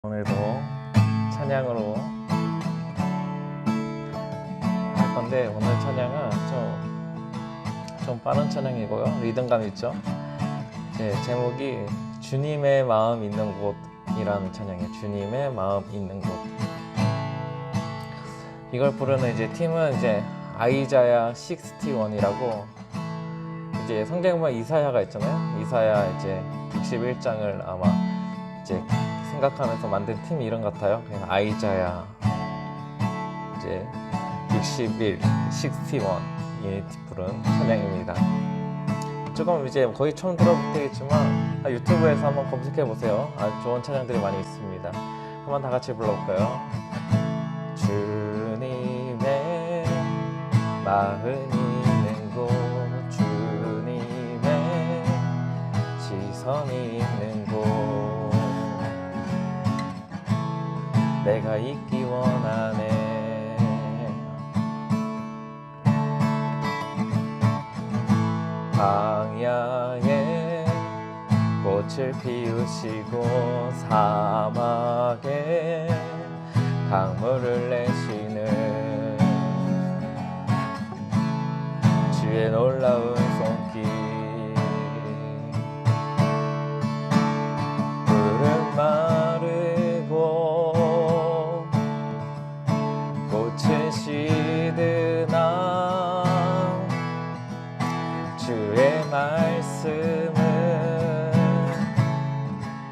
오늘도 찬양으로 할 건데, 오늘 찬양은 좀 빠른 찬양이고요. 리듬감 있죠? 제목이 주님의 마음 있는 곳이라는 찬양이에요. 주님의 마음 있는 곳. 이걸 부르는 팀은 아이자야 61이라고, 성경에 보면 이사야가 있잖아요. 이사야 61장을 아마 생각하면서 만든 팀 이름 같아요. 그냥 아이자야 61 이 부른 찬양입니다. 조금 거의 처음 들어보겠지만 유튜브에서 한번 검색해 보세요. 아주 좋은 찬양들이 많이 있습니다. 한번 다 같이 불러볼까요? 주님의 마음 있는 곳, 주님의 시선이 있는 곳, 내가 있기 원하네. 광야에 꽃을 피우시고 사막에 강물을 내시는 주의 놀라운 손길, 푸른 마르고 꽃은 시드나 주의 말씀은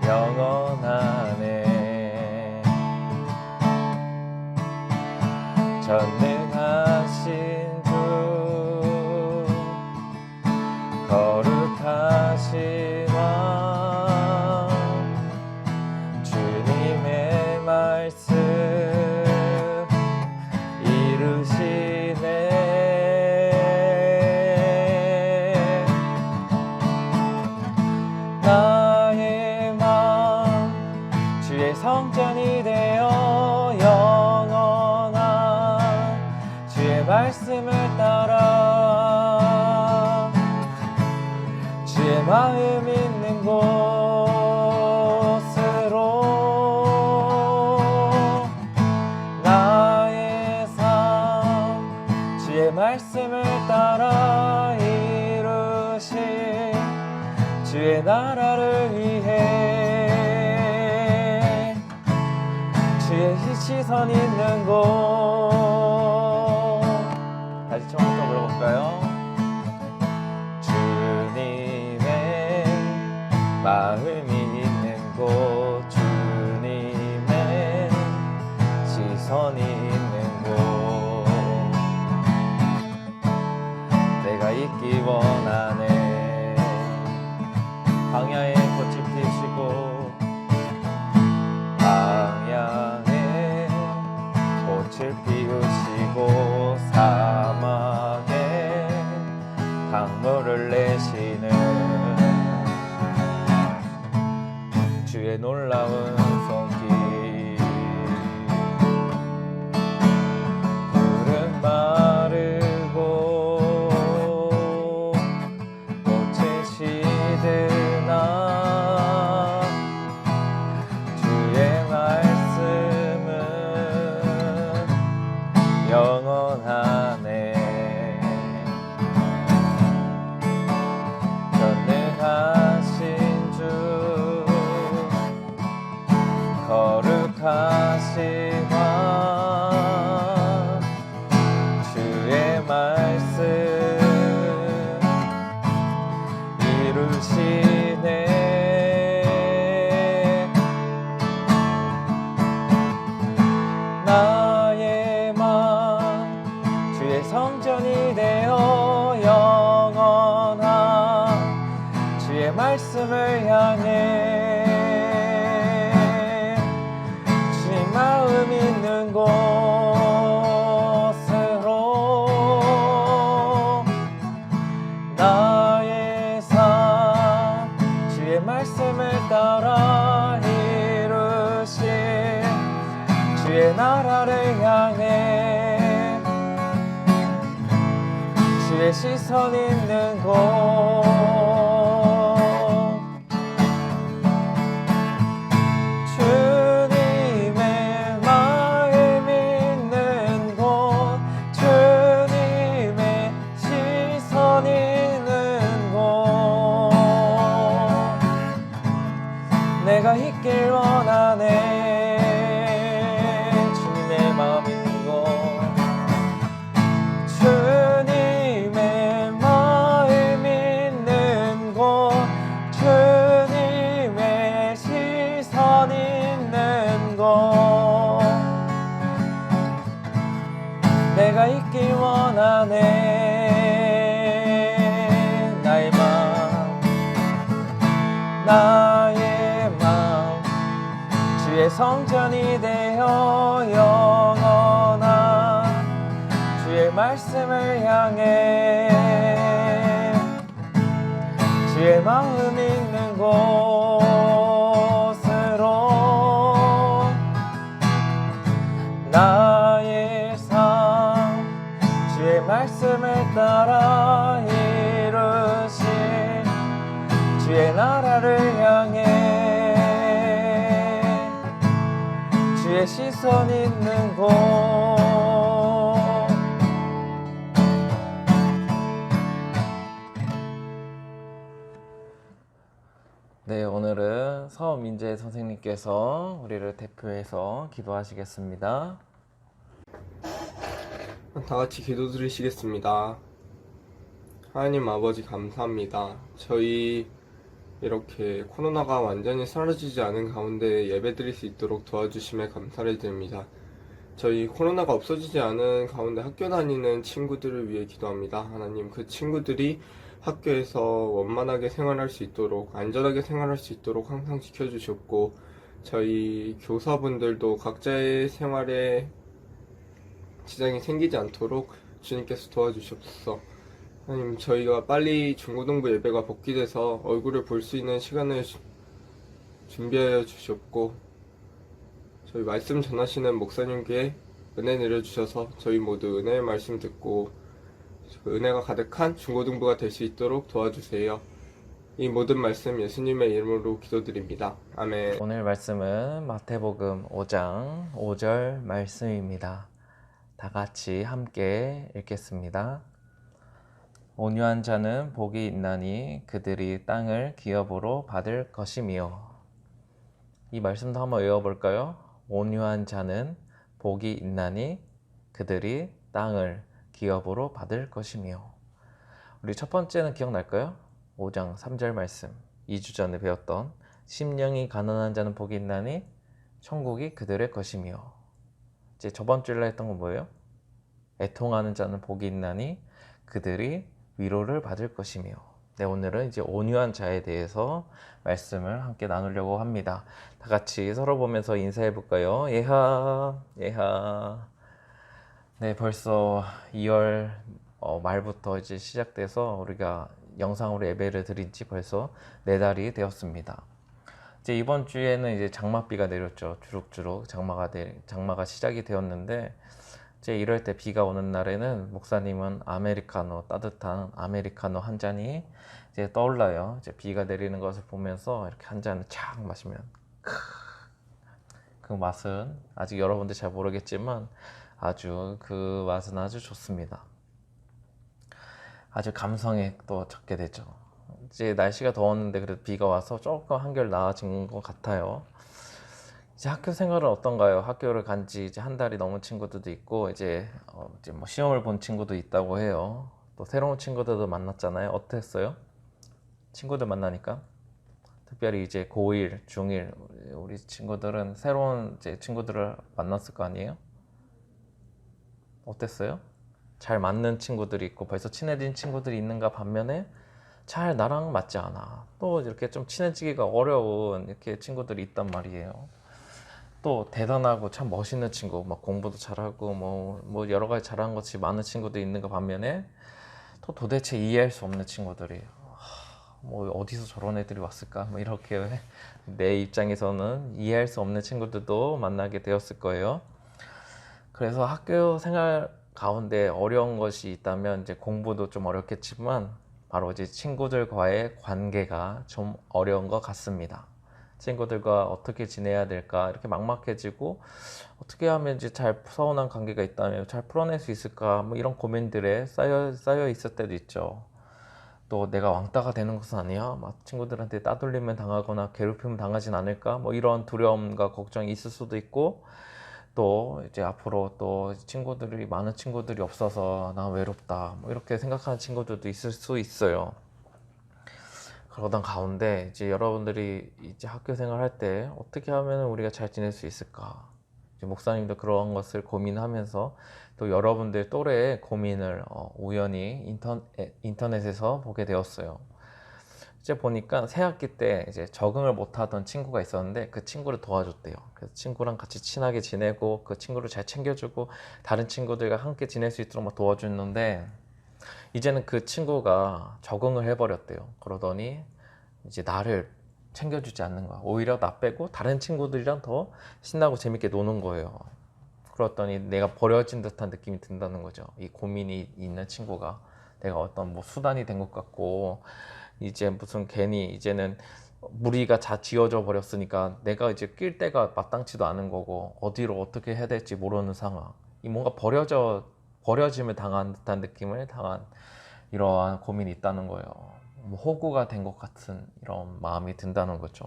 영원하네. 전능하신 주, 거룩하신 왕, 주님의 말씀 이루시네. 나의 마음 주의 성전이 되어 영원한 주의 말씀을 따라 주의 마음 있는 곳으로 나의 삶 주의 말씀을 따라 이루신 주의 나라를 위해 주의 시선 있는 곳. 다시 처음부터 불러볼까요? 주님의 마음이 있는 곳, 주님의 시선이 있는 곳, 내가 있기 원하네. 광야에 꽃을 피우시고 광야에 꽃을 피우시고 사막에 강물을 내시는 주의 놀라운 손길, 푸른 마르고 꽃이 시드나 주의 말씀은 영원하네. 전능하신 주, 거룩하신 왕, 주의 말씀 이루시네. 나의 마음 주의 성전이 되어 영원한 주의 말씀을 향해 주님 마음 있는 곳으로 나의 삶 주의 말씀을 따라 이루신 주의 나라를 향해 주의 시선 있는 곳, 주님 내가 있길 원하네. 주님의 마음 있는 곳, 주님의 마음 있는 곳, 주님의 시선 있는 곳, 내가 있길 원하네. 나의 마음, 나의 마음 주의 성전이 되어 영원한 주의 말씀을 향해 주의 마음 있는 곳으로 나의 삶 주의 말씀을 따라 이루신 주의 나라를 향해 주의 시선 있는 곳. 네, 오늘은 서민재 선생님께서 우리를 대표해서 기도하시겠습니다. 다 같이 기도 드리시겠습니다. 하나님 아버지 감사합니다. 저희 이렇게 코로나가 완전히 사라지지 않은 가운데 예배 드릴 수 있도록 도와주심에 감사를 드립니다. 저희 코로나가 없어지지 않은 가운데 학교 다니는 친구들을 위해 기도합니다. 하나님, 그 친구들이 학교에서 원만하게 생활할 수 있도록, 안전하게 생활할 수 있도록 항상 지켜주셨고, 저희 교사분들도 각자의 생활에 지장이 생기지 않도록 주님께서 도와주시옵소서. 하나님, 저희가 빨리 중고등부 예배가 복귀돼서 얼굴을 볼 수 있는 시간을 준비하여 주시옵고, 저희 말씀 전하시는 목사님께 은혜 내려주셔서 저희 모두 은혜의 말씀 듣고 그 은혜가 가득한 중고등부가 될 수 있도록 도와주세요. 이 모든 말씀 예수님의 이름으로 기도드립니다. 아멘. 오늘 말씀은 마태복음 5장 5절 말씀입니다. 다 같이 함께 읽겠습니다. 온유한 자는 복이 있나니 그들이 땅을 기업으로 받을 것이며. 이 말씀도 한번 외워볼까요? 온유한 자는 복이 있나니 그들이 땅을 기업으로 받을 것이며. 우리 첫 번째는 기억날까요? 5장 3절 말씀, 2주 전에 배웠던 심령이 가난한 자는 복이 있나니 천국이 그들의 것이며. 이제 저번 주일날 했던 건 뭐예요? 애통하는 자는 복이 있나니 그들이 위로를 받을 것이며. 네, 오늘은 이제 온유한 자에 대해서 말씀을 함께 나누려고 합니다. 다 같이 서로 보면서 인사해 볼까요? 예하, 예하. 네, 벌써 2월 말부터 이제 시작돼서 우리가 영상으로 예배를 드린 지 벌써 4달이 되었습니다. 이제 이번 주에는 이제 장맛비가 내렸죠. 주룩주룩 장마가 시작이 되었는데, 이제 이럴 때 비가 오는 날에는 목사님은 아메리카노, 따뜻한 아메리카노 한 잔이 이제 떠올라요. 이제 비가 내리는 것을 보면서 이렇게 한 잔을 착 마시면 그 맛은 아직 여러분들 잘 모르겠지만 아주 그 맛은 아주 좋습니다. 아주 감성에 또 젖게 되죠. 이제 날씨가 더웠는데 그래도 비가 와서 조금 한결 나아진 것 같아요. 이제 학교 생활은 어떤가요? 학교를 간 지 이제 한 달이 넘은 친구들도 있고, 이제 뭐 시험을 본 친구도 있다고 해요. 또 새로운 친구들도 만났잖아요. 어땠어요? 친구들 만나니까? 특별히 이제 고1, 중1 우리 친구들은 새로운 이제 친구들을 만났을 거 아니에요? 어땠어요? 잘 맞는 친구들이 있고 벌써 친해진 친구들이 있는가 반면에 잘 나랑 맞지 않아. 또 이렇게 좀 친해지기가 어려운 이렇게 친구들이 있단 말이에요. 또 대단하고 참 멋있는 친구, 막 공부도 잘하고 뭐 여러 가지 잘하는 것이 많은 친구도 있는가 반면에 또 도대체 이해할 수 없는 친구들이, 뭐 어디서 저런 애들이 왔을까, 뭐 이렇게 내 입장에서는 이해할 수 없는 친구들도 만나게 되었을 거예요. 그래서 학교 생활 가운데 어려운 것이 있다면 이제 공부도 좀 어렵겠지만 바로 이제 친구들과의 관계가 좀 어려운 것 같습니다. 친구들과 어떻게 지내야 될까, 이렇게 막막해지고 어떻게 하면 이제 잘 서운한 관계가 있다면 잘 풀어낼 수 있을까, 뭐 이런 고민들에 쌓여 있을 때도 있죠. 또 내가 왕따가 되는 것은 아니야? 막 친구들한테 따돌림을 당하거나 괴롭힘을 당하진 않을까? 뭐 이런 두려움과 걱정이 있을 수도 있고, 또 이제 앞으로 또 친구들이 많은 친구들이 없어서 나 외롭다 뭐 이렇게 생각하는 친구들도 있을 수 있어요. 그러던 가운데 이제 여러분들이 이제 학교 생활할 때 어떻게 하면 우리가 잘 지낼 수 있을까? 이제 목사님도 그런 것을 고민하면서 또 여러분들 또래의 고민을 우연히 인터넷에서 보게 되었어요. 이제 보니까 새 학기 때 이제 적응을 못하던 친구가 있었는데 그 친구를 도와줬대요. 그래서 친구랑 같이 친하게 지내고 그 친구를 잘 챙겨주고 다른 친구들과 함께 지낼 수 있도록 막 도와줬는데, 이제는 그 친구가 적응을 해버렸대요. 그러더니 이제 나를 챙겨주지 않는 거야. 오히려 나 빼고 다른 친구들이랑 더 신나고 재밌게 노는 거예요. 그랬더니 내가 버려진 듯한 느낌이 든다는 거죠. 이 고민이 있는 친구가 내가 어떤 뭐 수단이 된 것 같고, 이제 무슨 괜히 이제는 무리가 다 지어져 버렸으니까 내가 이제 낄 데가 마땅치도 않은 거고 어디로 어떻게 해야 될지 모르는 상황. 이 뭔가 버려짐을 당한 듯한 느낌을 당한 이러한 고민이 있다는 거예요. 뭐 호구가 된 것 같은 이런 마음이 든다는 거죠.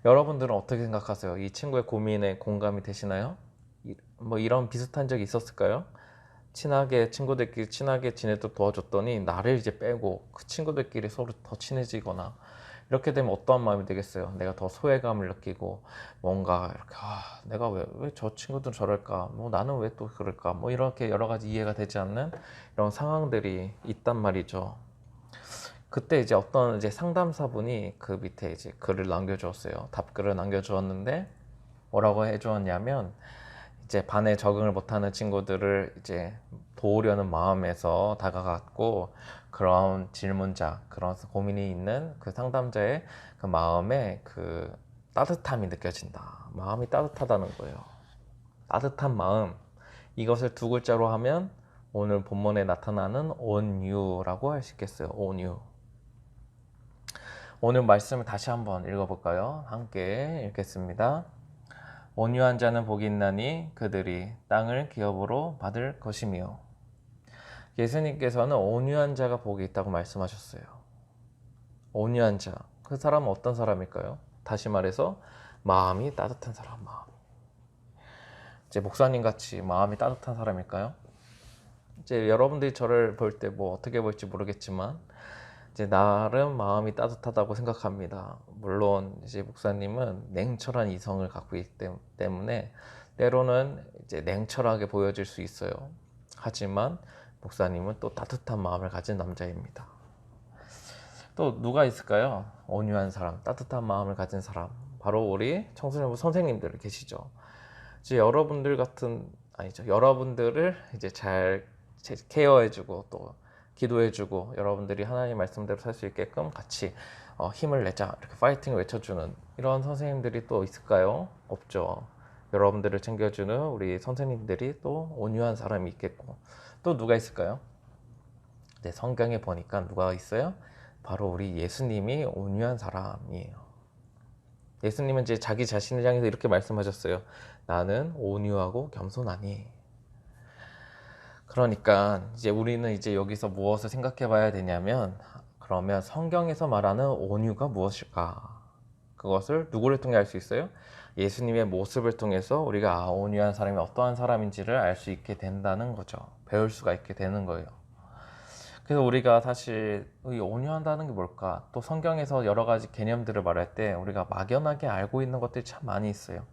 여러분들은 어떻게 생각하세요? 이 친구의 고민에 공감이 되시나요? 뭐 이런 비슷한 적이 있었을까요? 친구들끼리 친하게 지내도록 도와줬더니 나를 이제 빼고 그 친구들끼리 서로 더 친해지거나, 이렇게 되면 어떠한 마음이 되겠어요? 내가 더 소외감을 느끼고 뭔가 이렇게 내가 왜 저 친구들은 저럴까? 뭐 나는 왜 또 그럴까? 뭐 이렇게 여러 가지 이해가 되지 않는 이런 상황들이 있단 말이죠. 그때 이제 어떤 이제 상담사분이 그 밑에 이제 글을 남겨주었어요. 답글을 남겨주었는데 뭐라고 해주었냐면, 이제 반에 적응을 못하는 친구들을 이제 도우려는 마음에서 다가갔고, 그런 질문자, 그런 고민이 있는 그 상담자의 그 마음에 그 따뜻함이 느껴진다. 마음이 따뜻하다는 거예요. 따뜻한 마음. 이것을 두 글자로 하면 오늘 본문에 나타나는 온유라고 할 수 있겠어요. 온유. 오늘 말씀을 다시 한번 읽어볼까요? 함께 읽겠습니다. 온유한 자는 복이 있나니 그들이 땅을 기업으로 받을 것이며. 예수님께서는 온유한 자가 복이 있다고 말씀하셨어요. 온유한 자, 그 사람은 어떤 사람일까요? 다시 말해서 마음이 따뜻한 사람. 이제 목사님 같이 마음이 따뜻한 사람일까요? 이제 여러분들이 저를 볼 때 뭐 어떻게 볼지 모르겠지만 이제 나름 마음이 따뜻하다고 생각합니다. 물론 이제 목사님은 냉철한 이성을 갖고 있기 때문에 때로는 이제 냉철하게 보여질 수 있어요. 하지만 목사님은 또 따뜻한 마음을 가진 남자입니다. 또 누가 있을까요? 온유한 사람, 따뜻한 마음을 가진 사람. 바로 우리 청소년부 선생님들 계시죠. 이제 여러분들을 이제 잘 케어해주고 또 기도해주고 여러분들이 하나님 말씀대로 살 수 있게끔 같이 힘을 내자, 이렇게 파이팅을 외쳐주는 이런 선생님들이 또 있을까요? 없죠. 여러분들을 챙겨주는 우리 선생님들이 또 온유한 사람이 있겠고, 또 누가 있을까요? 네, 성경에 보니까 누가 있어요? 바로 우리 예수님이 온유한 사람이에요. 예수님은 이제 자기 자신을 향해서 이렇게 말씀하셨어요. 나는 온유하고 겸손하니. 그러니까 이제 우리는 이제 여기서 무엇을 생각해 봐야 되냐면, 그러면 성경에서 말하는 온유가 무엇일까? 그것을 누구를 통해 알 수 있어요? 예수님의 모습을 통해서 우리가 온유한 사람이 어떠한 사람인지를 알 수 있게 된다는 거죠. 배울 수가 있게 되는 거예요. 그래서 우리가 사실 이 온유한다는 게 뭘까? 또 성경에서 여러 가지 개념들을 말할 때 우리가 막연하게 알고 있는 것들이 참 많이 있어요.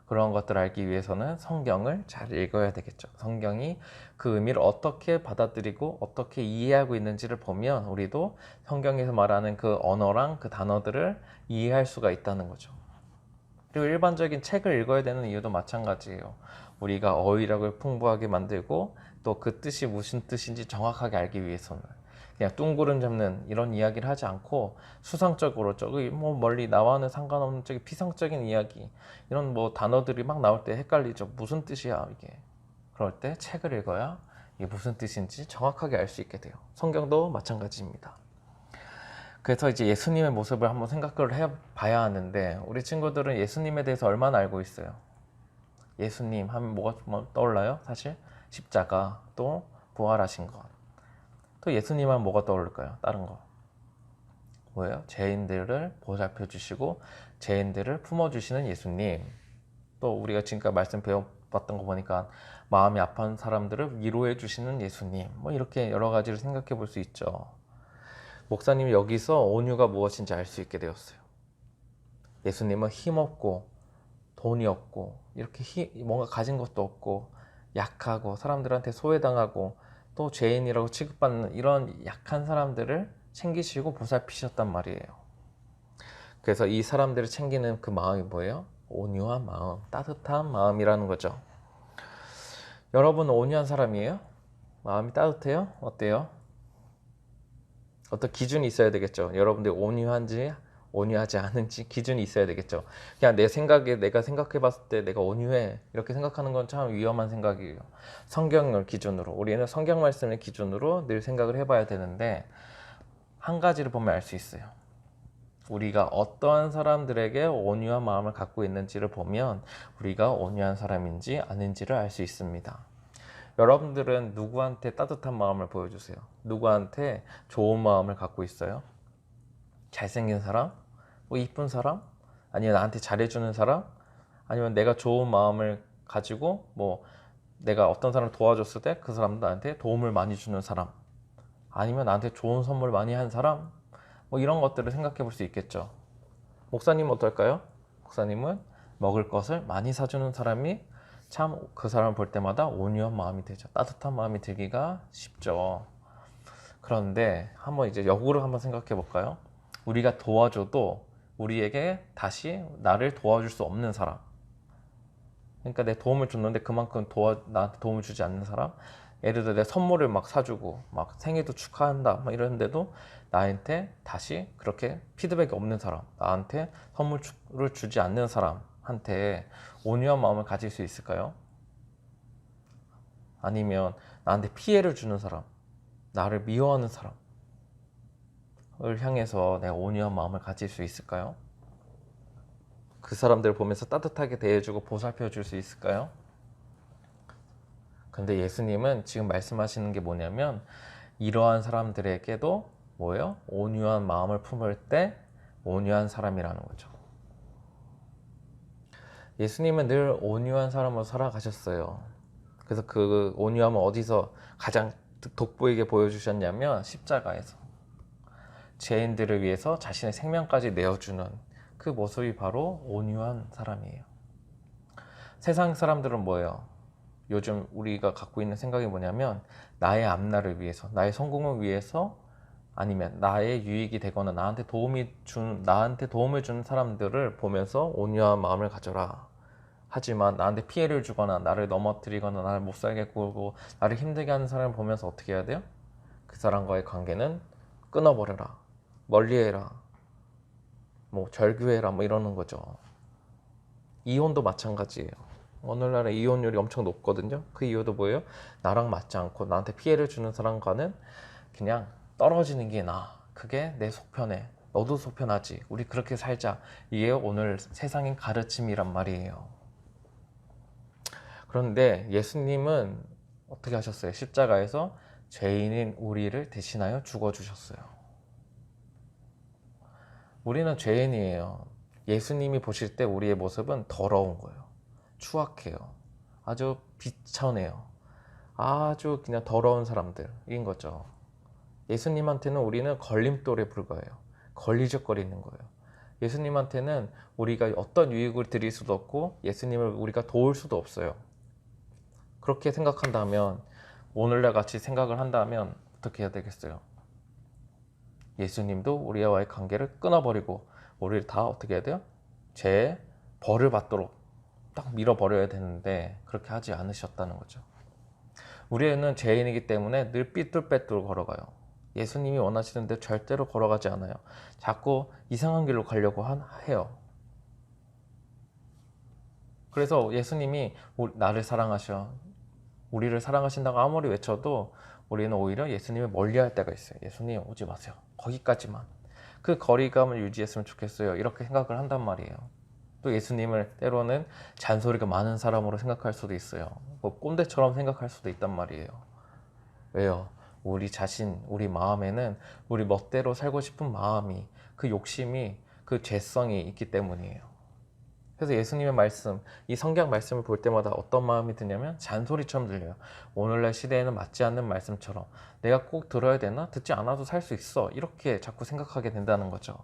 그런 것들을 알기 위해서는 성경을 잘 읽어야 되겠죠. 성경이 그 의미를 어떻게 받아들이고 어떻게 이해하고 있는지를 보면 우리도 성경에서 말하는 그 언어랑 그 단어들을 이해할 수가 있다는 거죠. 그리고 일반적인 책을 읽어야 되는 이유도 마찬가지예요. 우리가 어휘력을 풍부하게 만들고 또 그 뜻이 무슨 뜻인지 정확하게 알기 위해서는 그냥 뚱구름 잡는 이런 이야기를 하지 않고 수상적으로 저기 뭐 멀리 나와는 상관없는 저기 피상적인 이야기, 이런 뭐 단어들이 막 나올 때 헷갈리죠. 무슨 뜻이야 이게? 그럴 때 책을 읽어야 이게 무슨 뜻인지 정확하게 알 수 있게 돼요. 성경도 마찬가지입니다. 그래서 이제 예수님의 모습을 한번 생각을 해봐야 하는데, 우리 친구들은 예수님에 대해서 얼마나 알고 있어요? 예수님 하면 뭐가 떠올라요? 사실 십자가, 또 부활하신 것, 또 예수님 하면 뭐가 떠오를까요? 다른 거 뭐예요? 죄인들을 보살펴 주시고 죄인들을 품어주시는 예수님. 또 우리가 지금까지 말씀 배워봤던 거 보니까 마음이 아픈 사람들을 위로해 주시는 예수님. 뭐 이렇게 여러 가지를 생각해 볼 수 있죠. 목사님이 여기서 온유가 무엇인지 알 수 있게 되었어요. 예수님은 힘없고 돈이 없고 이렇게 뭔가 가진 것도 없고 약하고 사람들한테 소외당하고 또 죄인이라고 취급받는 이런 약한 사람들을 챙기시고 보살피셨단 말이에요. 그래서 이 사람들을 챙기는 그 마음이 뭐예요? 온유한 마음, 따뜻한 마음이라는 거죠. 여러분 온유한 사람이에요? 마음이 따뜻해요? 어때요? 어떤 기준이 있어야 되겠죠. 여러분들 온유한지 온유하지 않은지 기준이 있어야 되겠죠. 그냥 내 생각에 내가 생각해 봤을 때 내가 온유해 이렇게 생각하는 건 참 위험한 생각이에요. 성경을 기준으로 우리는 성경 말씀을 기준으로 늘 생각을 해봐야 되는데 한 가지를 보면 알 수 있어요. 우리가 어떠한 사람들에게 온유한 마음을 갖고 있는지를 보면 우리가 온유한 사람인지 아닌지를 알 수 있습니다. 여러분들은 누구한테 따뜻한 마음을 보여주세요? 누구한테 좋은 마음을 갖고 있어요? 잘생긴 사람? 뭐 이쁜 사람? 아니면 나한테 잘해주는 사람? 아니면 내가 좋은 마음을 가지고 뭐 내가 어떤 사람을 도와줬을 때 그 사람도 나한테 도움을 많이 주는 사람? 아니면 나한테 좋은 선물 많이 한 사람? 뭐 이런 것들을 생각해 볼 수 있겠죠. 목사님은 어떨까요? 목사님은 먹을 것을 많이 사주는 사람이 참 그 사람을 볼 때마다 온유한 마음이 되죠. 따뜻한 마음이 들기가 쉽죠. 그런데 한번 이제 역으로 한번 생각해 볼까요? 우리가 도와줘도 우리에게 다시 나를 도와줄 수 없는 사람. 그러니까 내 도움을 줬는데 그만큼 나한테 도움을 주지 않는 사람. 예를 들어 내 선물을 막 사주고 막 생일도 축하한다 막 이러는데도 나한테 다시 그렇게 피드백이 없는 사람, 나한테 선물을 주지 않는 사람한테 온유한 마음을 가질 수 있을까요? 아니면 나한테 피해를 주는 사람, 나를 미워하는 사람을 향해서 내가 온유한 마음을 가질 수 있을까요? 그 사람들을 보면서 따뜻하게 대해주고 보살펴 줄 수 있을까요? 근데 예수님은 지금 말씀하시는 게 뭐냐면 이러한 사람들에게도 뭐예요? 온유한 마음을 품을 때 온유한 사람이라는 거죠. 예수님은 늘 온유한 사람으로 살아가셨어요. 그래서 그 온유함을 어디서 가장 돋보이게 보여주셨냐면 십자가에서 죄인들을 위해서 자신의 생명까지 내어주는 그 모습이 바로 온유한 사람이에요. 세상 사람들은 뭐예요? 요즘 우리가 갖고 있는 생각이 뭐냐면 나의 앞날을 위해서, 나의 성공을 위해서 아니면 나의 유익이 되거나 나한테 도움을 주는 사람들을 보면서 온유한 마음을 가져라. 하지만 나한테 피해를 주거나 나를 넘어뜨리거나 나를 못 살게 구고 나를 힘들게 하는 사람을 보면서 어떻게 해야 돼요? 그 사람과의 관계는 끊어버려라. 멀리해라. 뭐 절규해라. 뭐 이러는 거죠. 이혼도 마찬가지예요. 오늘날의 이혼율이 엄청 높거든요. 그 이유도 뭐예요? 나랑 맞지 않고 나한테 피해를 주는 사람과는 그냥 떨어지는 게 나아. 그게 내 속편해. 너도 속편하지. 우리 그렇게 살자. 이게 오늘 세상의 가르침이란 말이에요. 그런데 예수님은 어떻게 하셨어요? 십자가에서 죄인인 우리를 대신하여 죽어주셨어요. 우리는 죄인이에요. 예수님이 보실 때 우리의 모습은 더러운 거예요. 추악해요. 아주 비천해요. 아주 그냥 더러운 사람들인 거죠. 예수님한테는 우리는 걸림돌에 불과해요. 걸리적거리는 거예요. 예수님한테는 우리가 어떤 유익을 드릴 수도 없고 예수님을 우리가 도울 수도 없어요. 그렇게 생각한다면 오늘날 같이 생각을 한다면 어떻게 해야 되겠어요? 예수님도 우리와의 관계를 끊어버리고 우리를 다 어떻게 해야 돼요? 죄의 벌을 받도록 딱 밀어버려야 되는데 그렇게 하지 않으셨다는 거죠. 우리는 죄인이기 때문에 늘 삐뚤빼뚤 걸어가요. 예수님이 원하시는데 절대로 걸어가지 않아요. 자꾸 이상한 길로 가려고 해요. 그래서 예수님이 나를 사랑하셔, 우리를 사랑하신다고 아무리 외쳐도 우리는 오히려 예수님을 멀리할 때가 있어요. 예수님 오지 마세요. 거기까지만. 그 거리감을 유지했으면 좋겠어요. 이렇게 생각을 한단 말이에요. 또 예수님을 때로는 잔소리가 많은 사람으로 생각할 수도 있어요. 뭐 꼰대처럼 생각할 수도 있단 말이에요. 왜요? 우리 자신, 우리 마음에는 우리 멋대로 살고 싶은 마음이, 그 욕심이, 그 죄성이 있기 때문이에요. 그래서 예수님의 말씀, 이 성경 말씀을 볼 때마다 어떤 마음이 드냐면 잔소리처럼 들려요. 오늘날 시대에는 맞지 않는 말씀처럼 내가 꼭 들어야 되나? 듣지 않아도 살 수 있어. 이렇게 자꾸 생각하게 된다는 거죠.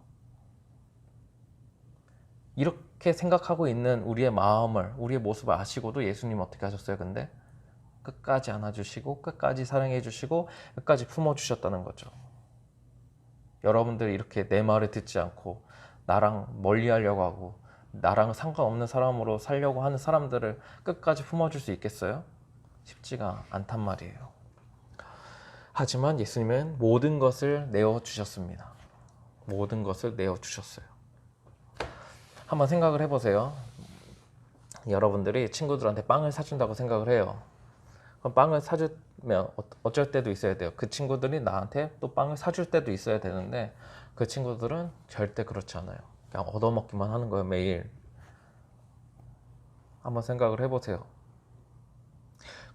이렇게 생각하고 있는 우리의 마음을, 우리의 모습을 아시고도 예수님은 어떻게 하셨어요? 근데 끝까지 안아주시고 끝까지 사랑해 주시고 끝까지 품어주셨다는 거죠. 여러분들이 이렇게 내 말을 듣지 않고 나랑 멀리 하려고 하고 나랑 상관없는 사람으로 살려고 하는 사람들을 끝까지 품어줄 수 있겠어요? 쉽지가 않단 말이에요. 하지만 예수님은 모든 것을 내어주셨습니다. 모든 것을 내어주셨어요. 한번 생각을 해보세요. 여러분들이 친구들한테 빵을 사준다고 생각을 해요. 그럼 빵을 사주면 어쩔 때도 있어야 돼요. 그 친구들이 나한테 또 빵을 사줄 때도 있어야 되는데 그 친구들은 절대 그렇지 않아요. 그냥 얻어먹기만 하는 거예요, 매일. 한번 생각을 해보세요.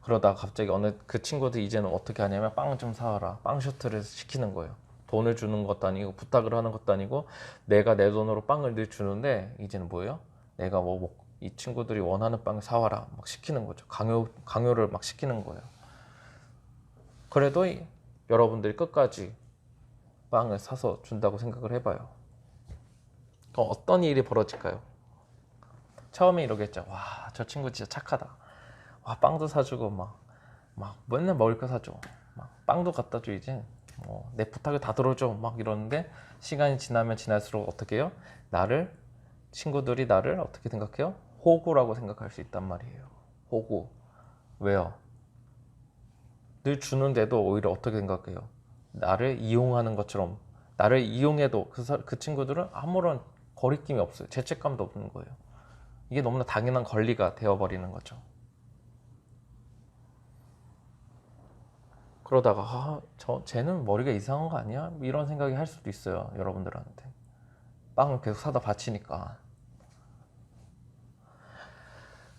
그러다가 갑자기 그 친구들 이제는 어떻게 하냐면 빵 좀 사와라. 빵 셔틀을 시키는 거예요. 돈을 주는 것도 아니고 부탁을 하는 것도 아니고 내가 내 돈으로 빵을 늘 주는데 이제는 뭐예요? 내가 이 친구들이 원하는 빵을 사와라 막 시키는 거죠. 강요를 막 시키는 거예요. 그래도 여러분들이 끝까지 빵을 사서 준다고 생각을 해봐요. 그럼 어떤 일이 벌어질까요? 처음에 이러겠죠. 와, 저 친구 진짜 착하다. 와, 빵도 사주고 막 맨날 먹을 거 사줘. 막 빵도 갖다 줘. 이제 내 부탁을 다 들어줘. 막 이러는데 시간이 지나면 지날수록 어떻게 해요? 친구들이 나를 어떻게 생각해요? 호구라고 생각할 수 있단 말이에요. 호구. 왜요? 늘 주는데도 오히려 어떻게 생각해요? 나를 이용하는 것처럼. 나를 이용해도 그 친구들은 아무런 거리낌이 없어요. 죄책감도 없는 거예요. 이게 너무나 당연한 권리가 되어버리는 거죠. 그러다가 쟤는 머리가 이상한 거 아니야? 이런 생각이 할 수도 있어요. 여러분들한테. 빵을 계속 사다 바치니까.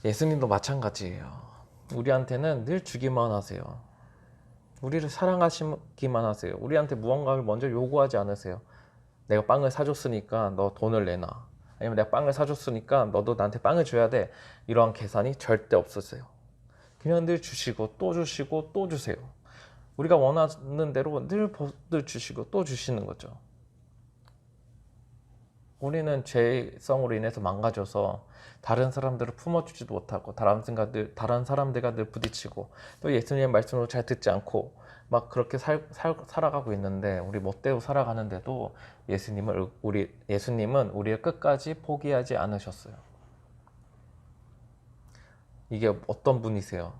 예수님도 마찬가지예요. 우리한테는 늘 주기만 하세요. 우리를 사랑하시기만 하세요. 우리한테 무언가를 먼저 요구하지 않으세요. 내가 빵을 사줬으니까 너 돈을 내놔. 아니면 내가 빵을 사줬으니까 너도 나한테 빵을 줘야 돼. 이러한 계산이 절대 없으세요. 그냥 늘 주시고 또 주시고 또 주세요. 우리가 원하는 대로 늘 주시고 또 주시는 거죠. 우리는 죄성으로 인해서 망가져서 다른 사람들을 품어주지도 못하고 다른 사람들과 늘 부딪히고 또 예수님의 말씀으로 잘 듣지 않고 막 그렇게 살아가고 있는데 우리 멋대로 살아가는데도 예수님은 우리를 끝까지 포기하지 않으셨어요. 이게 어떤 분이세요?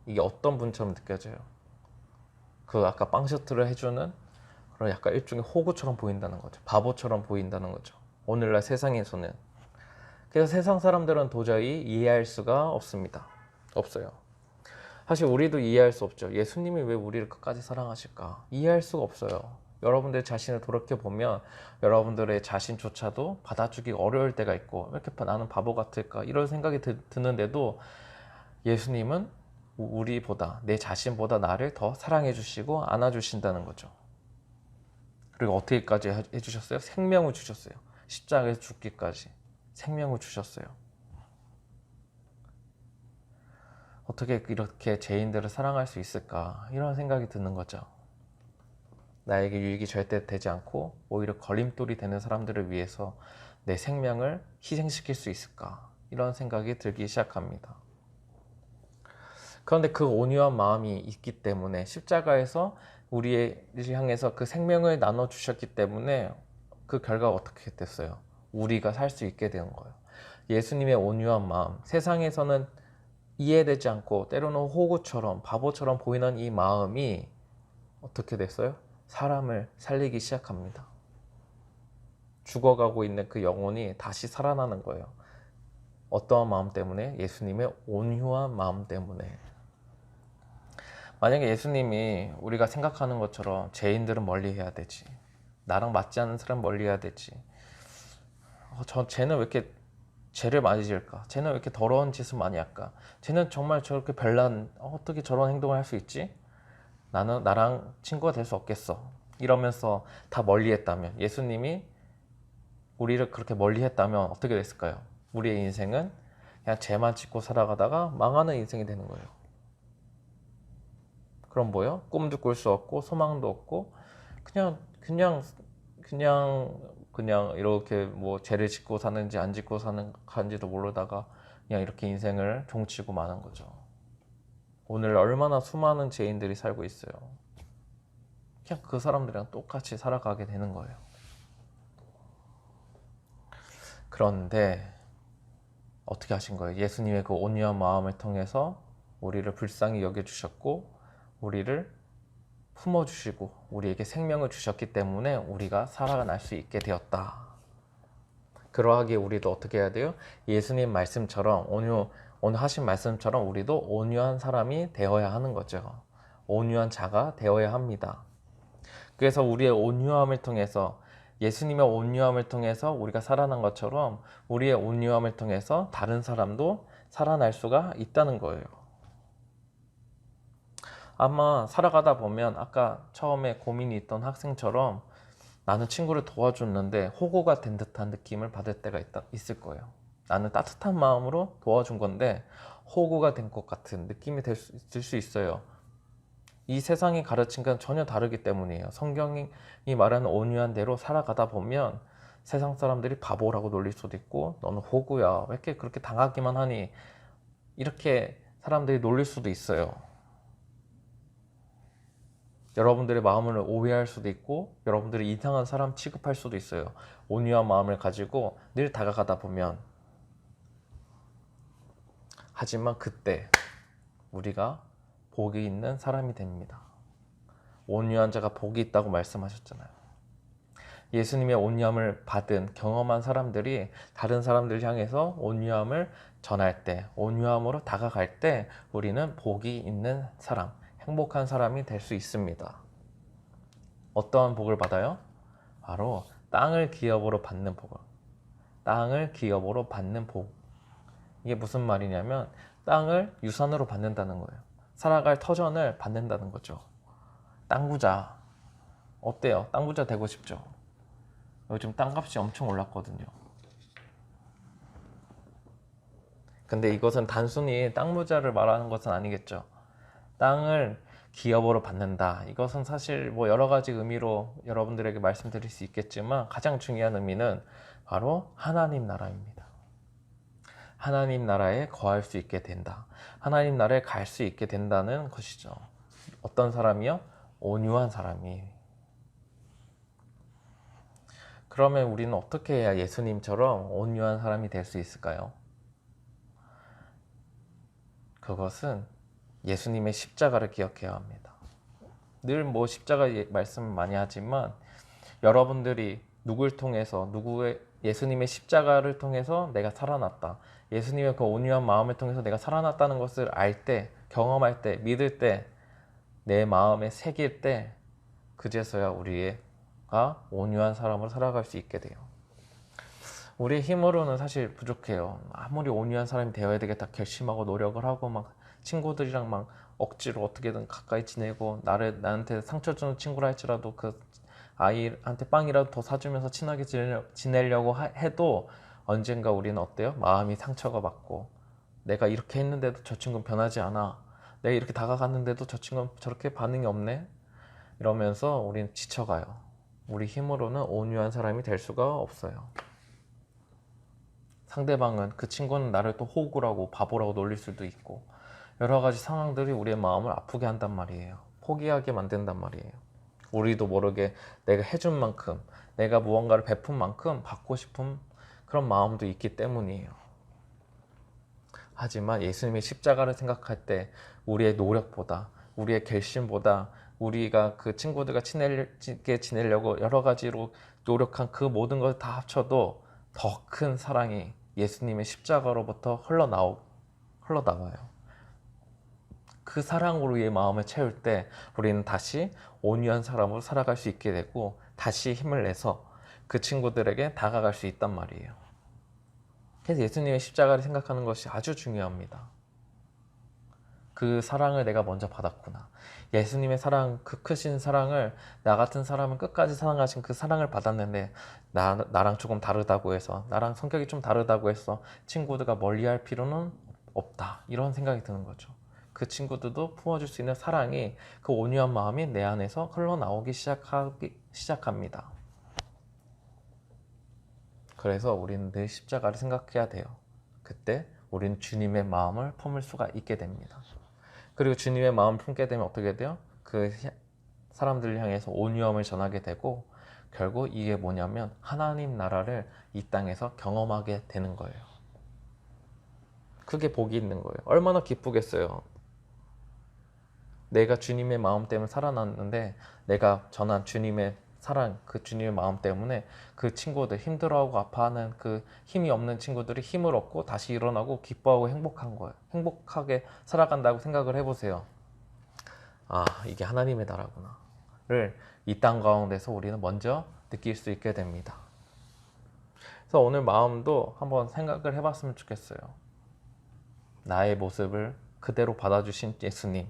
이게 어떤 분처럼 느껴져요? 아까 빵 셔틀을 해주는 그런 약간 일종의 호구처럼 보인다는 거죠. 바보처럼 보인다는 거죠. 오늘날 세상에서는. 그래서 세상 사람들은 도저히 이해할 수가 없어요. 사실 우리도 이해할 수 없죠. 예수님이 왜 우리를 끝까지 사랑하실까? 이해할 수가 없어요. 여러분들 자신을 돌이켜보면 여러분들의 자신조차도 받아주기 어려울 때가 있고 왜 이렇게 나는 바보 같을까? 이런 생각이 드는데도 예수님은 우리보다 내 자신보다 나를 더 사랑해 주시고 안아주신다는 거죠. 그리고 어떻게까지 해주셨어요? 생명을 주셨어요. 십자가에서 죽기까지 생명을 주셨어요. 어떻게 이렇게 죄인들을 사랑할 수 있을까? 이런 생각이 드는 거죠. 나에게 유익이 절대 되지 않고 오히려 걸림돌이 되는 사람들을 위해서 내 생명을 희생시킬 수 있을까? 이런 생각이 들기 시작합니다. 그런데 그 온유한 마음이 있기 때문에 십자가에서 우리를 향해서 그 생명을 나눠주셨기 때문에 그 결과가 어떻게 됐어요? 우리가 살 수 있게 된 거예요. 예수님의 온유한 마음, 세상에서는 이해되지 않고 때로는 호구처럼 바보처럼 보이는 이 마음이 어떻게 됐어요? 사람을 살리기 시작합니다. 죽어가고 있는 그 영혼이 다시 살아나는 거예요. 어떠한 마음 때문에? 예수님의 온유한 마음 때문에. 만약에 예수님이 우리가 생각하는 것처럼 죄인들은 멀리 해야 되지, 나랑 맞지 않는 사람 멀리 해야 되지, 쟤는 왜 이렇게 죄를 많이 지을까, 쟤는 왜 이렇게 더러운 짓을 많이 할까, 쟤는 정말 저렇게 별난 어떻게 저런 행동을 할 수 있지, 나는 나랑 친구가 될 수 없겠어. 이러면서 다 멀리했다면, 예수님이 우리를 그렇게 멀리했다면 어떻게 됐을까요? 우리의 인생은 그냥 죄만 짓고 살아가다가 망하는 인생이 되는 거예요. 그럼 뭐요? 꿈도 꿀 수 없고 소망도 없고 그냥 이렇게 뭐 죄를 짓고 사는지 안 짓고 가는지도 모르다가 그냥 이렇게 인생을 종치고 마는 거죠. 오늘 얼마나 수많은 죄인들이 살고 있어요. 그냥 그 사람들이랑 똑같이 살아가게 되는 거예요. 그런데 어떻게 하신 거예요? 예수님의 그 온유한 마음을 통해서 우리를 불쌍히 여겨주셨고 우리를 품어주시고 우리에게 생명을 주셨기 때문에 우리가 살아날 수 있게 되었다. 그러하기에 우리도 어떻게 해야 돼요? 예수님 말씀처럼 오늘 하신 말씀처럼 우리도 온유한 사람이 되어야 하는 거죠. 온유한 자가 되어야 합니다. 그래서 우리의 온유함을 통해서 예수님의 온유함을 통해서 우리가 살아난 것처럼 우리의 온유함을 통해서 다른 사람도 살아날 수가 있다는 거예요. 아마 살아가다 보면 아까 처음에 고민이 있던 학생처럼 나는 친구를 도와줬는데 호구가 된 듯한 느낌을 받을 때가 있을 거예요. 나는 따뜻한 마음으로 도와준 건데 호구가 된 것 같은 느낌이 들 수 있어요. 이 세상이 가르친 건 전혀 다르기 때문이에요. 성경이 말하는 온유한 대로 살아가다 보면 세상 사람들이 바보라고 놀릴 수도 있고 너는 호구야, 왜 이렇게 그렇게 당하기만 하니, 이렇게 사람들이 놀릴 수도 있어요. 여러분들의 마음을 오해할 수도 있고 여러분들이 이상한 사람 취급할 수도 있어요. 온유한 마음을 가지고 늘 다가가다 보면. 하지만 그때 우리가 복이 있는 사람이 됩니다. 온유한 자가 복이 있다고 말씀하셨잖아요. 예수님의 온유함을 받은 경험한 사람들이 다른 사람들 향해서 온유함을 전할 때, 온유함으로 다가갈 때 우리는 복이 있는 사람, 행복한 사람이 될 수 있습니다. 어떠한 복을 받아요? 바로 땅을 기업으로 받는 복을. 땅을 기업으로 받는 복. 이게 무슨 말이냐면 땅을 유산으로 받는다는 거예요. 살아갈 터전을 받는다는 거죠. 땅부자. 어때요? 땅부자 되고 싶죠? 요즘 땅값이 엄청 올랐거든요. 근데 이것은 단순히 땅부자를 말하는 것은 아니겠죠. 땅을 기업으로 받는다. 이것은 사실 뭐 여러 가지 의미로 여러분들에게 말씀드릴 수 있겠지만 가장 중요한 의미는 바로 하나님 나라입니다. 하나님 나라에 거할 수 있게 된다. 하나님 나라에 갈 수 있게 된다는 것이죠. 어떤 사람이요? 온유한 사람이. 그러면 우리는 어떻게 해야 예수님처럼 온유한 사람이 될 수 있을까요? 그것은 예수님의 십자가를 기억해야 합니다. 늘 뭐 십자가 말씀을 많이 하지만 여러분들이 누굴 통해서 예수님의 십자가를 통해서 내가 살아났다. 예수님의 그 온유한 마음을 통해서 내가 살아났다는 것을 알 때, 경험할 때, 믿을 때, 내 마음에 새길 때 그제서야 우리가 온유한 사람으로 살아갈 수 있게 돼요. 우리의 힘으로는 사실 부족해요. 아무리 온유한 사람이 되어야 되겠다 결심하고 노력을 하고 막 친구들이랑 막 억지로 어떻게든 가까이 지내고 나한테 상처 주는 친구라 할지라도 그 아이한테 빵이라도 더 사주면서 친하게 지내려고 해도 언젠가 우리는 어때요? 마음이 상처가 받고 내가 이렇게 했는데도 저 친구는 변하지 않아. 내가 이렇게 다가갔는데도 저 친구는 저렇게 반응이 없네. 이러면서 우리는 지쳐가요. 우리 힘으로는 온유한 사람이 될 수가 없어요. 상대방은 그 친구는 나를 또 호구라고 바보라고 놀릴 수도 있고 여러 가지 상황들이 우리의 마음을 아프게 한단 말이에요. 포기하게 만든단 말이에요. 우리도 모르게 내가 해준 만큼 내가 무언가를 베푼 만큼 받고 싶은 그런 마음도 있기 때문이에요. 하지만 예수님의 십자가를 생각할 때 우리의 노력보다 우리의 결심보다 우리가 그 친구들과 친하게 지내려고 여러 가지로 노력한 그 모든 걸 다 합쳐도 더 큰 사랑이 예수님의 십자가로부터 흘러나와요. 그 사랑으로 우리의 마음을 채울 때 우리는 다시 온유한 사람으로 살아갈 수 있게 되고 다시 힘을 내서 그 친구들에게 다가갈 수 있단 말이에요. 그래서 예수님의 십자가를 생각하는 것이 아주 중요합니다. 그 사랑을 내가 먼저 받았구나. 예수님의 사랑, 그 크신 사랑을 나 같은 사람은 끝까지 사랑하신 그 사랑을 받았는데 나랑 조금 다르다고 해서, 나랑 성격이 좀 다르다고 해서 친구들과 멀리할 필요는 없다, 이런 생각이 드는 거죠. 그 친구들도 품어줄 수 있는 사랑이, 그 온유한 마음이 내 안에서 흘러나오기 시작합니다. 그래서 우리는 늘 십자가를 생각해야 돼요. 그때 우리는 주님의 마음을 품을 수가 있게 됩니다. 그리고 주님의 마음을 품게 되면 어떻게 돼요? 그 사람들을 향해서 온유함을 전하게 되고, 결국 이게 뭐냐면 하나님 나라를 이 땅에서 경험하게 되는 거예요. 그게 복이 있는 거예요. 얼마나 기쁘겠어요. 내가 주님의 마음 때문에 살아났는데, 내가 전한 주님의 사랑, 그 주님의 마음 때문에 그 친구들, 힘들어하고 아파하는 그 힘이 없는 친구들이 힘을 얻고 다시 일어나고 기뻐하고 행복한 거예요. 행복하게 살아간다고 생각을 해보세요. 아, 이게 하나님의 나라구나를 이 땅 가운데서 우리는 먼저 느낄 수 있게 됩니다. 그래서 오늘 마음도 한번 생각을 해봤으면 좋겠어요. 나의 모습을 그대로 받아주신 예수님,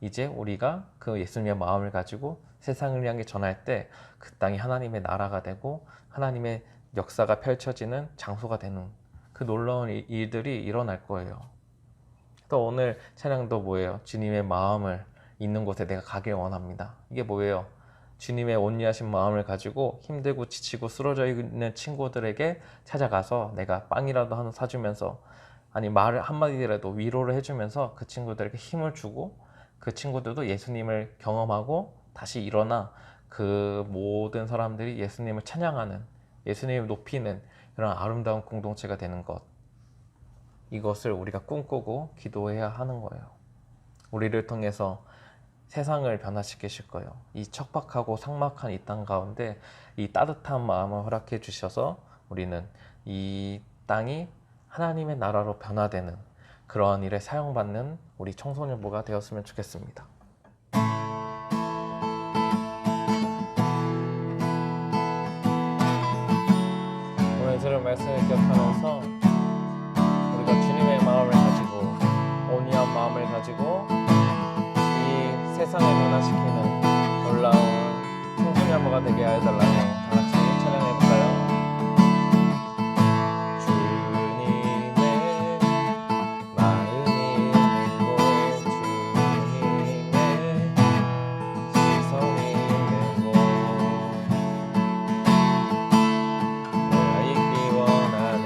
이제 우리가 그 예수님의 마음을 가지고 세상을 향해 전할 때 그 땅이 하나님의 나라가 되고 하나님의 역사가 펼쳐지는 장소가 되는 그 놀라운 일들이 일어날 거예요. 또 오늘 찬양도 뭐예요? 주님의 마음을 있는 곳에 내가 가길 원합니다. 이게 뭐예요? 주님의 온유하신 마음을 가지고 힘들고 지치고 쓰러져 있는 친구들에게 찾아가서 내가 빵이라도 하나 사주면서, 아니 말을 한마디라도 위로를 해주면서 그 친구들에게 힘을 주고, 그 친구들도 예수님을 경험하고 다시 일어나 그 모든 사람들이 예수님을 찬양하는, 예수님을 높이는 그런 아름다운 공동체가 되는 것, 이것을 우리가 꿈꾸고 기도해야 하는 거예요. 우리를 통해서 세상을 변화시키실 거예요. 이 척박하고 삭막한 이 땅 가운데 이 따뜻한 마음을 허락해 주셔서 우리는 이 땅이 하나님의 나라로 변화되는 그러한 일에 사용받는 우리 청소년부가 되었으면 좋겠습니다. 오늘 들은 말씀을 기억하면서 우리가 주님의 마음을 가지고, 온유한 마음을 가지고 이 세상을 변화시키는 놀라운 청소년부가 되게 해달라고 다 같이 찬양해볼까요? 내가 있기 원하네.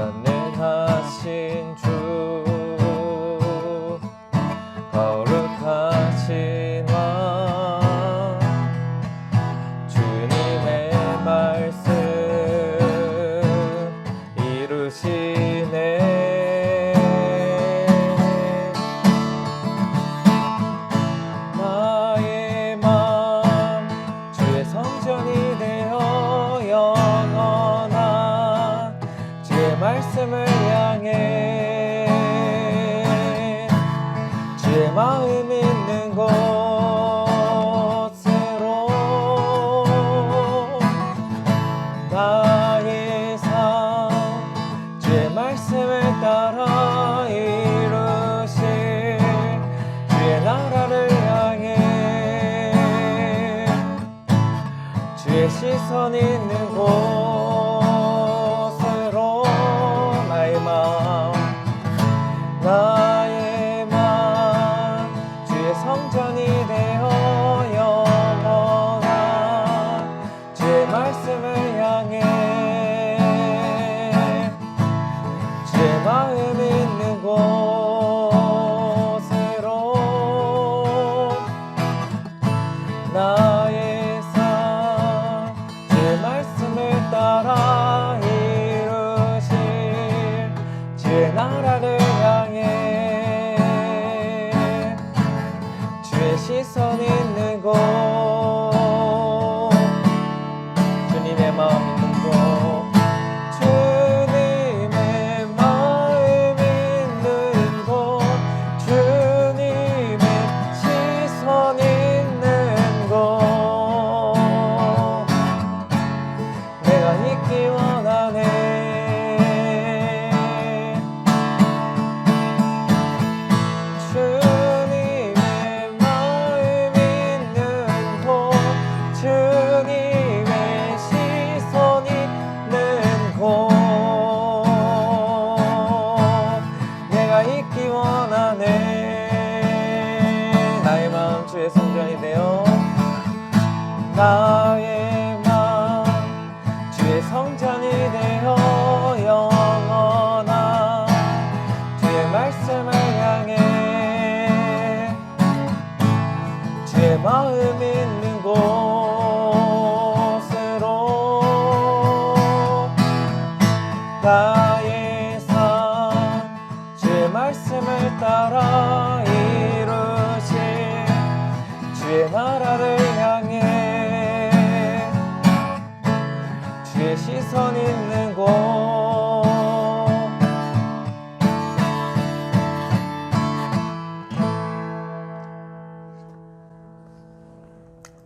전능하신 주 거룩하신 왕 주님의 말씀 이루시네 나의 맘 주의 성전이 되어 영원한 주의 말씀을 향해 주의 마음 있는 곳으로 나의 삶 주의 말씀을 따라 이루실 주의 나라를 향해 주의 시선 있는 곳으로 나의 마음 주의 성전이 되어 영원한 주의 말씀을 향해 주의 마음 있는 곳으로 나의 삶 주의 말씀을 따라 이루실 주의 나라를 향해 주의 시선 있는 곳 주님의 마음 있는 곳 주님의 마음 있는 곳 주님의 시선 있는 곳 내가 있기 원하네 주님의 마음 있는 곳 주님의 시선 있는 곳 내가 있기 원하네 나의 마음 주의 성전이 되어 나의 마음 주의 성전이 되어 영원한 주의 말씀을 향해 주의 마음 있는 곳으로 나의 삶 주의 말씀을 따라 이루실 주의 나라를 향해 주의 시선 있는 곳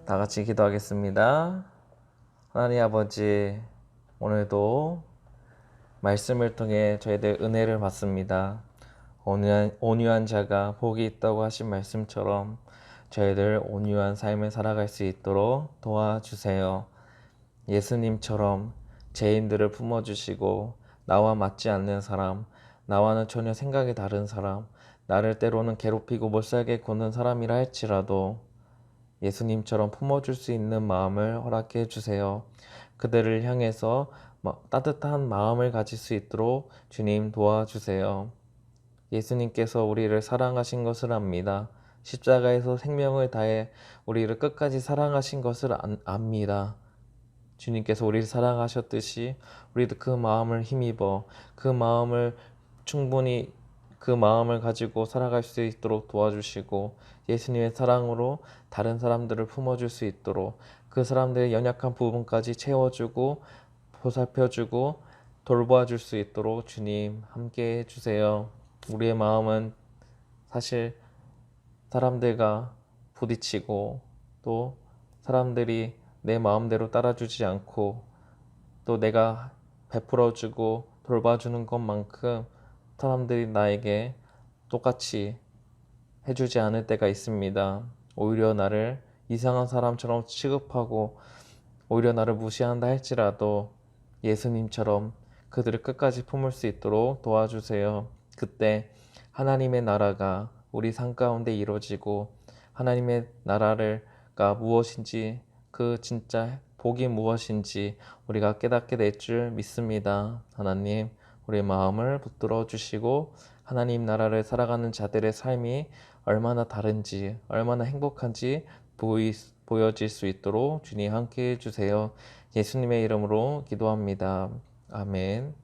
다 같이 기도하겠습니다. 하나님 아버지, 오늘도 말씀을 통해 저희들 은혜를 받습니다. 온유한 자가 복이 있다고 하신 말씀처럼 저희들 온유한 삶을 살아갈 수 있도록 도와주세요. 예수님처럼 죄인들을 품어주시고 나와 맞지 않는 사람, 나와는 전혀 생각이 다른 사람, 나를 때로는 괴롭히고 못살게 구는 사람이라 할지라도 예수님처럼 품어줄 수 있는 마음을 허락해 주세요. 그들을 향해서 따뜻한 마음을 가질 수 있도록 주님 도와주세요. 예수님께서 우리를 사랑하신 것을 압니다. 십자가에서 생명을 다해 우리를 끝까지 사랑하신 것을 압니다. 주님께서 우리를 사랑하셨듯이 우리도 그 마음을 힘입어 그 마음을 충분히 그 마음을 가지고 살아갈 수 있도록 도와주시고 예수님의 사랑으로 다른 사람들을 품어줄 수 있도록 그 사람들의 연약한 부분까지 채워주고 보살펴주고 돌봐줄 수 있도록 주님 함께 해주세요. 우리의 마음은 사실 사람들과 부딪히고 또 사람들이 내 마음대로 따라주지 않고 또 내가 베풀어주고 돌봐주는 것만큼 사람들이 나에게 똑같이 해주지 않을 때가 있습니다. 오히려 나를 이상한 사람처럼 취급하고 오히려 나를 무시한다 할지라도 예수님처럼 그들을 끝까지 품을 수 있도록 도와주세요. 그때 하나님의 나라가 우리 삶 가운데 이루어지고 하나님의 나라가 무엇인지 그 진짜 복이 무엇인지 우리가 깨닫게 될 줄 믿습니다. 하나님 우리 마음을 붙들어 주시고 하나님 나라를 살아가는 자들의 삶이 얼마나 다른지, 얼마나 행복한지 보여질 수 있도록 주님 함께 해주세요. 예수님의 이름으로 기도합니다. 아멘.